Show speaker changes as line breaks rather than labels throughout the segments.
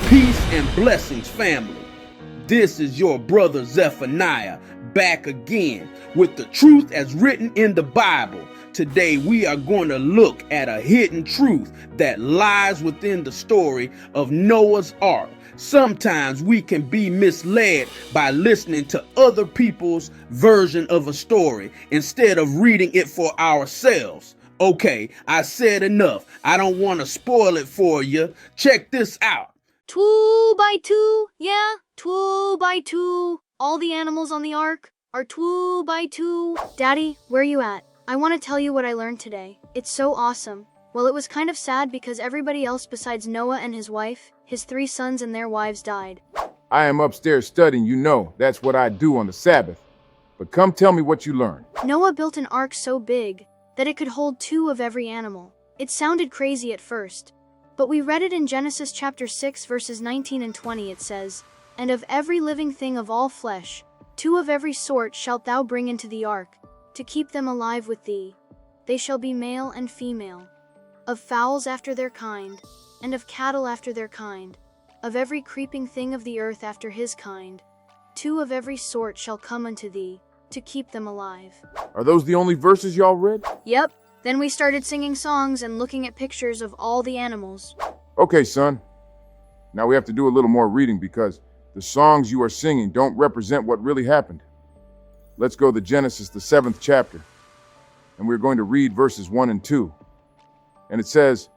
Peace and blessings, family. This is your brother Zephaniah back again with the truth as written in the Bible. Today we are going to look at a hidden truth that lies within the story of Noah's Ark. Sometimes we can be misled by listening to other people's version of a story instead of reading it for ourselves. Okay, I said enough. I don't want to spoil it for you. Check this out.
2x2, yeah, 2x2. All the animals on the ark are 2x2. Daddy, where you at? I want to tell you what I learned today. It's so awesome. Well, it was kind of sad because everybody else besides Noah and his wife, his 3 sons and their wives died.
I am upstairs studying, you know. That's what I do on the Sabbath. But come tell me what you learned.
Noah built an ark so big that it could hold 2 of every animal. It sounded crazy at first, but we read it in Genesis chapter 6 verses 19 and 20. It says, "And of every living thing of all flesh, 2 of every sort shalt thou bring into the ark, to keep them alive with thee. They shall be male and female. Of fowls after their kind, and of cattle after their kind, of every creeping thing of the earth after his kind, 2 of every sort shall come unto thee, to keep them alive."
Are those the only verses y'all read?
Yep. Then we started singing songs and looking at pictures of all the animals.
Okay, son. Now we have to do a little more reading because the songs you are singing don't represent what really happened. Let's go to Genesis, the 7th chapter, and we're going to read verses 1 and 2. And it says,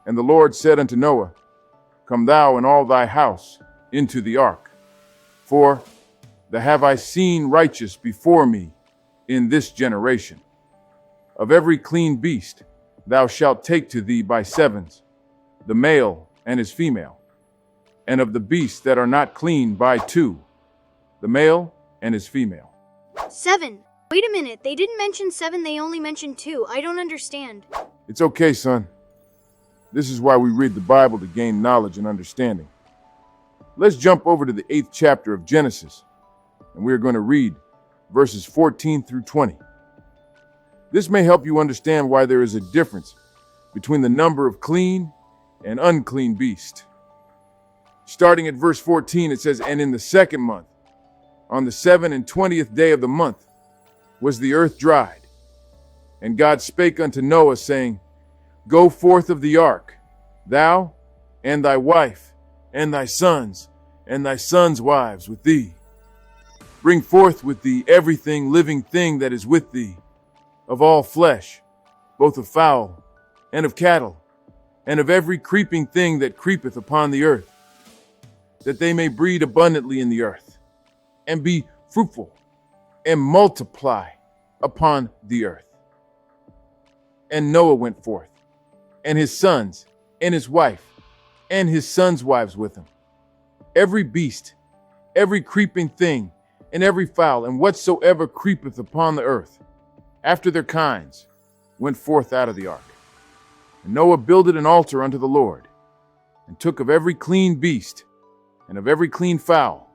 "And the Lord said unto Noah, Come thou and all thy house into the ark, for the have I seen righteous before me in this generation. Of every clean beast thou shalt take to thee by 7s, the male and his female, and of the beasts that are not clean by 2, the male and his female."
7. Wait a minute, they didn't mention 7, they only mentioned 2. I don't understand.
It's okay, son. This is why we read the Bible, to gain knowledge and understanding. Let's jump over to the 8th chapter of Genesis, and we're going to read verses 14 through 20. This may help you understand why there is a difference between the number of clean and unclean beasts. Starting at verse 14, it says, "And in the 2nd month, on the 27th day of the month, was the earth dried. And God spake unto Noah, saying, Go forth of the ark, thou and thy wife, and thy sons, and thy sons' wives with thee. Bring forth with thee everything living thing that is with thee, of all flesh, both of fowl and of cattle, and of every creeping thing that creepeth upon the earth, that they may breed abundantly in the earth, and be fruitful, and multiply upon the earth. And Noah went forth, and his sons, and his wife, and his sons' wives with him. Every beast, every creeping thing, and every fowl, and whatsoever creepeth upon the earth, after their kinds, went forth out of the ark. And Noah builded an altar unto the Lord, and took of every clean beast, and of every clean fowl,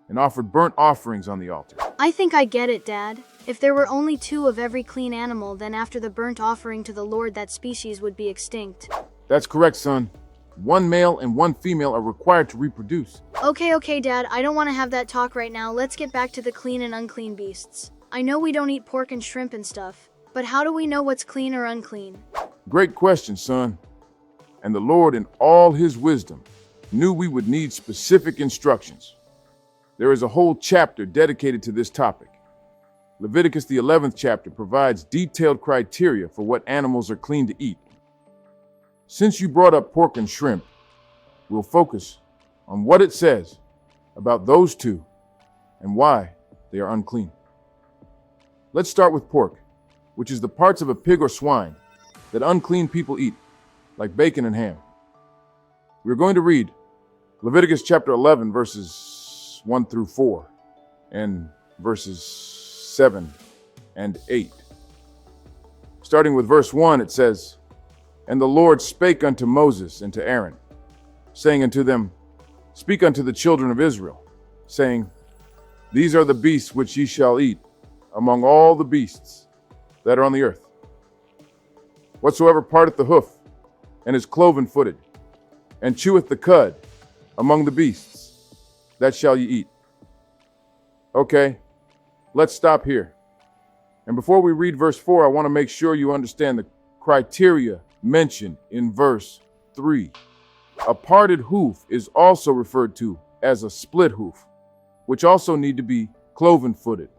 and offered burnt offerings on the altar."
I think I get it, Dad. If there were only 2 of every clean animal, then after the burnt offering to the Lord, that species would be extinct.
That's correct, son. 1 male and 1 female are required to reproduce.
Okay, Dad, I don't want to have that talk right now. Let's get back to the clean and unclean beasts. I know we don't eat pork and shrimp and stuff, but how do we know what's clean or unclean?
Great question, son. And the Lord, in all his wisdom, knew we would need specific instructions. There is a whole chapter dedicated to this topic. Leviticus, the 11th chapter, provides detailed criteria for what animals are clean to eat. Since you brought up pork and shrimp, we'll focus on what it says about those 2 and why they are unclean. Let's start with pork, which is the parts of a pig or swine that unclean people eat, like bacon and ham. We're going to read Leviticus chapter 11, verses 1 through 4, and verses 7 and 8. Starting with verse 1, it says, "And the Lord spake unto Moses and to Aaron, saying unto them, Speak unto the children of Israel, saying, These are the beasts which ye shall eat among all the beasts that are on the earth. Whatsoever parteth the hoof, and is cloven-footed, and cheweth the cud, among the beasts, that shall ye eat. Okay, let's stop here. And before we read verse 4, I want to make sure you understand the criteria mentioned in verse 3. A parted hoof is also referred to as a split hoof, which also need to be cloven-footed.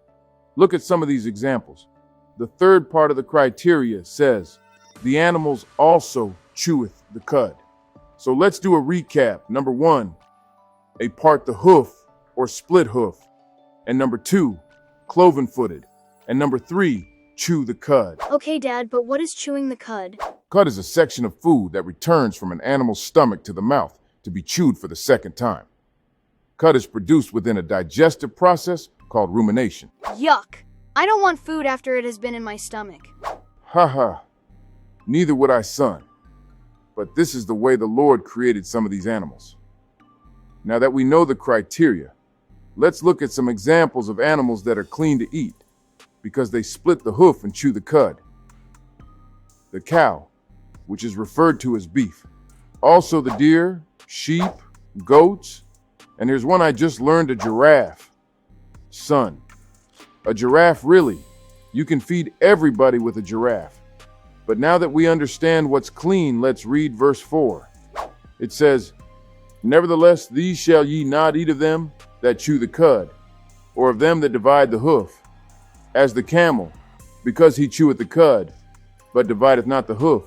Look at some of these examples. The third part of the criteria says, the animals also cheweth the cud. So let's do a recap. Number 1, a part the hoof or split hoof. And number 2, cloven-footed. And number 3, chew the cud.
Okay, Dad, but what is chewing the cud?
Cud is a section of food that returns from an animal's stomach to the mouth to be chewed for the second time. Cud is produced within a digestive process called rumination.
Yuck! I don't want food after it has been in my stomach.
Haha, neither would I, son. But this is the way the Lord created some of these animals. Now that we know the criteria, let's look at some examples of animals that are clean to eat because they split the hoof and chew the cud. The cow, which is referred to as beef. Also the deer, sheep, goats, and here's one I just learned, a giraffe. Son, a giraffe really, you can feed everybody with a giraffe. But now that we understand what's clean, let's read verse 4. It says, nevertheless, these shall ye not eat of them that chew the cud, or of them that divide the hoof, as the camel, because he cheweth the cud, but divideth not the hoof,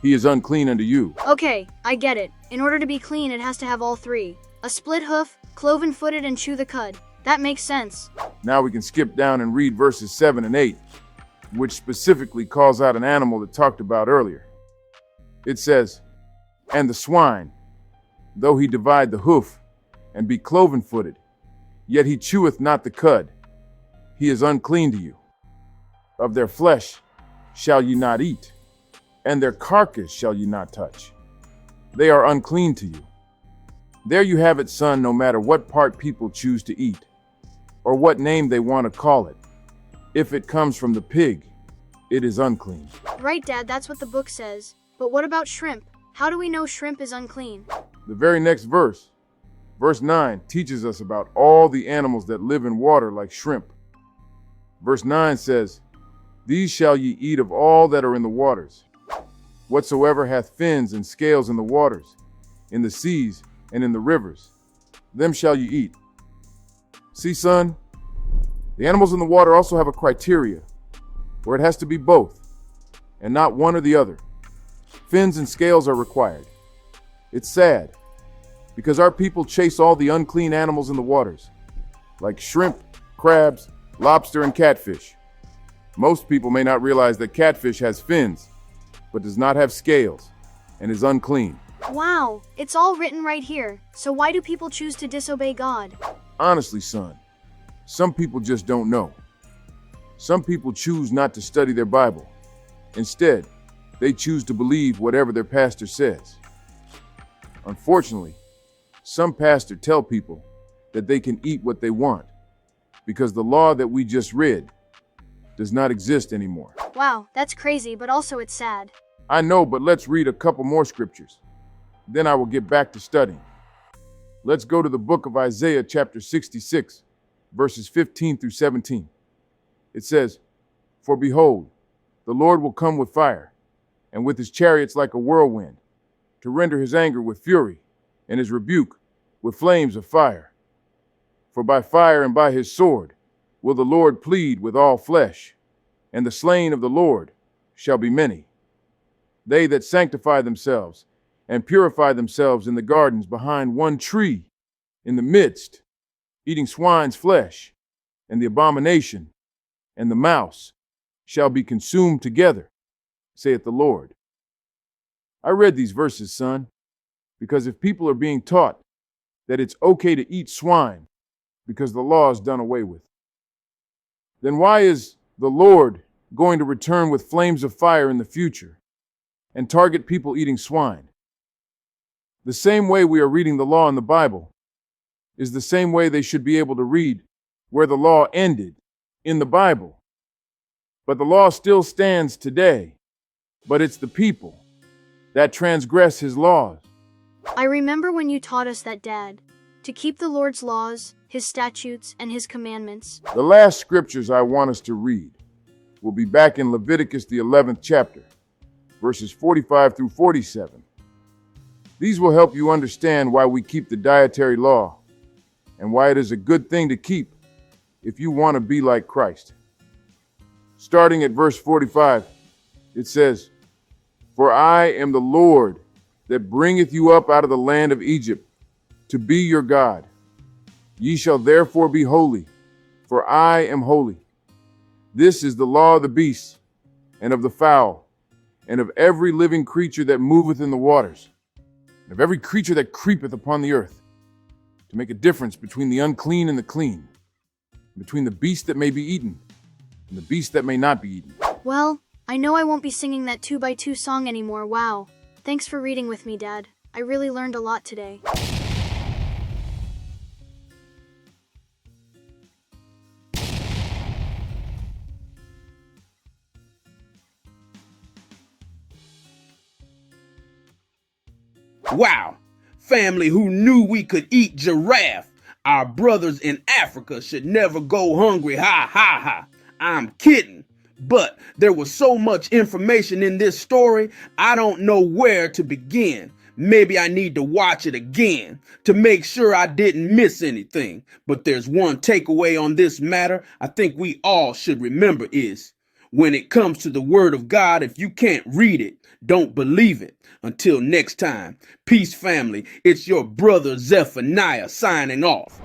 he is unclean unto you.
Okay, I get it. In order to be clean, it has to have all three. A split hoof, cloven-footed, and chew the cud. That makes sense.
Now we can skip down and read verses 7 and 8, which specifically calls out an animal that talked about earlier. It says, and the swine, though he divide the hoof, and be cloven-footed, yet he cheweth not the cud, he is unclean to you. Of their flesh shall ye not eat, and their carcass shall ye not touch. They are unclean to you. There you have it, son, no matter what part people choose to eat, or what name they want to call it. If it comes from the pig, it is unclean.
Right, Dad, that's what the book says. But what about shrimp? How do we know shrimp is unclean?
The very next verse, verse 9, teaches us about all the animals that live in water like shrimp. Verse 9 says, these shall ye eat of all that are in the waters. Whatsoever hath fins and scales in the waters, in the seas and in the rivers, them shall ye eat. See, son, the animals in the water also have a criteria where it has to be both and not one or the other. Fins and scales are required. It's sad because our people chase all the unclean animals in the waters, like shrimp, crabs, lobster, and catfish. Most people may not realize that catfish has fins, but does not have scales and is unclean.
Wow, it's all written right here. So why do people choose to disobey God?
Honestly, son, some people just don't know. Some people choose not to study their Bible. Instead, they choose to believe whatever their pastor says. Unfortunately, some pastors tell people that they can eat what they want because the law that we just read does not exist anymore.
Wow, that's crazy, but also it's sad.
I know, but let's read a couple more scriptures. Then I will get back to studying. Let's go to the book of Isaiah, chapter 66, verses 15 through 17. It says, for behold, the Lord will come with fire, and with his chariots like a whirlwind, to render his anger with fury, and his rebuke with flames of fire. For by fire and by his sword will the Lord plead with all flesh, and the slain of the Lord shall be many. They that sanctify themselves and purify themselves in the gardens behind one tree in the midst, eating swine's flesh, and the abomination, and the mouse, shall be consumed together, saith the Lord. I read these verses, son, because if people are being taught that it's okay to eat swine because the law is done away with, then why is the Lord going to return with flames of fire in the future and target people eating swine? The same way we are reading the law in the Bible is the same way they should be able to read where the law ended in the Bible. But the law still stands today, but it's the people that transgress his laws
I remember when you taught us that, Dad, to keep the Lord's laws, His statutes, and His commandments.
The last scriptures I want us to read will be back in Leviticus, the 11th chapter, verses 45 through 47. These will help you understand why we keep the dietary law and why it is a good thing to keep if you want to be like Christ. Starting at verse 45, it says, "For I am the Lord that bringeth you up out of the land of Egypt to be your God. Ye shall therefore be holy, for I am holy. This is the law of the beasts, and of the fowl, and of every living creature that moveth in the waters, and of every creature that creepeth upon the earth, to make a difference between the unclean and the clean, between the beast that may be eaten and the beast that may not be eaten."
Well, I know I won't be singing that 2x2 song anymore. Wow. Thanks for reading with me, Dad. I really learned a lot today.
Wow, family who knew we could eat giraffe. Our brothers in Africa should never go hungry. Ha ha ha. I'm kidding. But there was so much information in this story, I don't know where to begin. Maybe I need to watch it again to make sure I didn't miss anything. But there's one takeaway on this matter I think we all should remember is, when it comes to the word of God, if you can't read it, don't believe it. Until next time, peace family, it's your brother Zephaniah signing off.